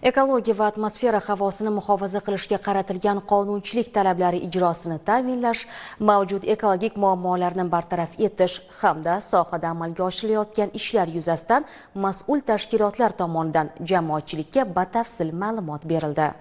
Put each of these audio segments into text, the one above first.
Ekologiya va atmosfera havosini muhofaza qilishga qaratilgan qonunchilik talablari ijrosini ta'minlash, mavjud ekologik muammolarni bartaraf etish hamda sohada amalga oshirilayotgan ishlar yuzasidan mas'ul tashkilotlar tomonidan jamoatchilikka batafsil ma'lumot berildi.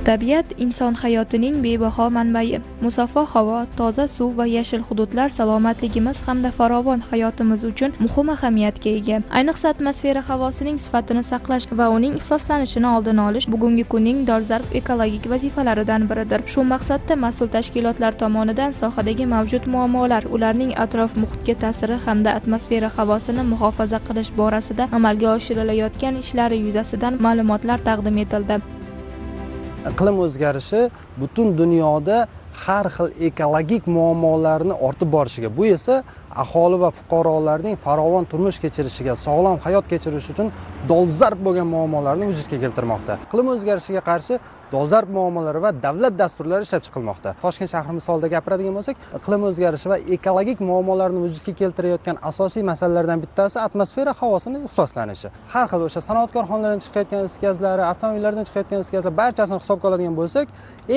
Tabiat inson hayotining bebaho manbai. Musaffo havo, toza suv va yashil hududlar salomatligimiz hamda farovon hayotimiz uchun muhim ahamiyatga ega. Ayniqsa atmosfera havosining sifatini saqlash va uning ifloslanishini oldini olish bugungi kunning dolzarb ekologik vazifalaridan biridir. Shu maqsadda mas'ul tashkilotlar tomonidan sohadagi mavjud muammolar, ularning atrof muhitga ta'siri hamda atmosfera havosini muhofaza qilish borasida amalga oshirilayotgan ishlari yuzasidan ma'lumotlar taqdim etildi. Iqlim o'zgarishi butun dunyoda har xil ekologik muammolarni ortib borishiga, bu esa aholi va fuqarolarning farovon turmush kechirishiga, sog'lom hayot kechirish uchun dolzarb bo'lgan muammolarni vujudga keltirmoqda. Iqlim o'zgarishiga qarshi dolzarb muammolar va davlat dasturlari ishlab chiqilmoqda. Toshkent shahri misolida gapiradigan bo'lsak, iqlim o'zgarishi va ekologik muammolarni vujudga keltirayotgan asosiy masalalardan bittasi atmosfera havosining ifloslanishi. Har xil o'sha sanoat korxonalaridan chiqayotgan is gazlari, avtomobillardan chiqayotgan is gazlar barchasini hisobga oladigan bo'lsak,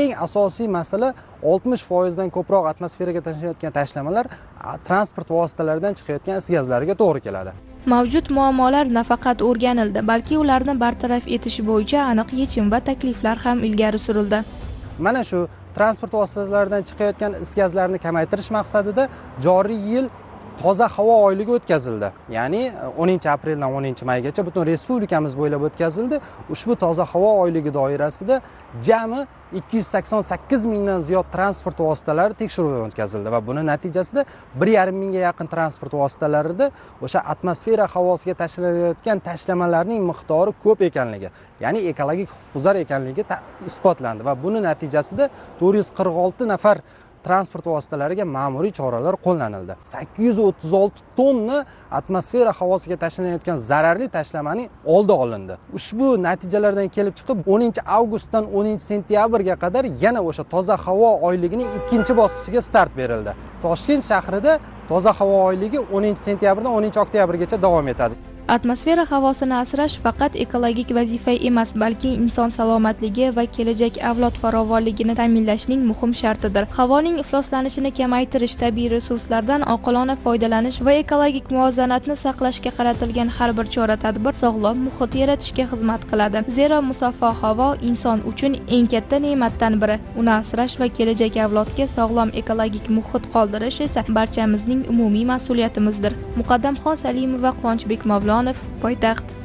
eng asosiy masala 60% dan ko'proq atmosferaga tashlanayotgan tashlamalar transport vositalaridan chiqayotgan is gazlariga to'g'ri keladi. Mavjud muammolar nafaqat o'rganildi, balki ularni bartaraf etish bo'yicha aniq yechim va takliflar ham ilgari surildi. Mana shu transport vositalaridan chiqayotgan is gazlarni kamaytirish maqsadida joriy yil toza havo oyligi o'tkazildi. Ya'ni 10-apreldan 10-maygacha butun respublikamiz bo'ylab o'tkazildi. Ushbu toza havo oyligi doirasida jami 288 mingdan ziyod transport vositalari tekshiruvdan o'tkazildi va buning natijasida 1,5 mingga yaqin transport vositalarida o'sha atmosfera havosiga tashlalayotgan tashlamalarning miqdori ko'p ekanligi, ya'ni ekologik huquqbuzar ekanligi isbotlandi va buning natijasida 446 nafar transport vositalariga ma'muriy choralar qo'llanildi. 836 tonna atmosfera havosiga tashlanayotgan zararli tashlamaning oldi olindi. Ushbu natijalardan kelib chiqib 10-avgustdan 10-sentyabrga qadar yana o'sha toza havo oyligining ikkinchi bosqichiga start berildi. Toshkent shahrida toza havo oyligi 10-sentyabrdan 10-oktyabrgacha davom etadi. Atmosfera havosini asrash faqat ekologik vazifa emas, balki inson salomatligi va kelajak avlod farovonligini ta'minlashning muhim shartidir. Havoning ifloslanishini kamaytirish, tabiiy resurslardan oqilona foydalanish va ekologik muvozanatni saqlashga qaratilgan har bir chora-tadbir sog'lom muhit yaratishga xizmat qiladi. Zero musaffo havo inson uchun eng katta ne'matdan biri. Uni asrash va kelajak avlodga sog'lom ekologik muhit qoldirish esa barchamizning umumiy mas'uliyatimizdir. Muqaddamxon Salimova, Quvonchbek Mavlonov, Poytaxt.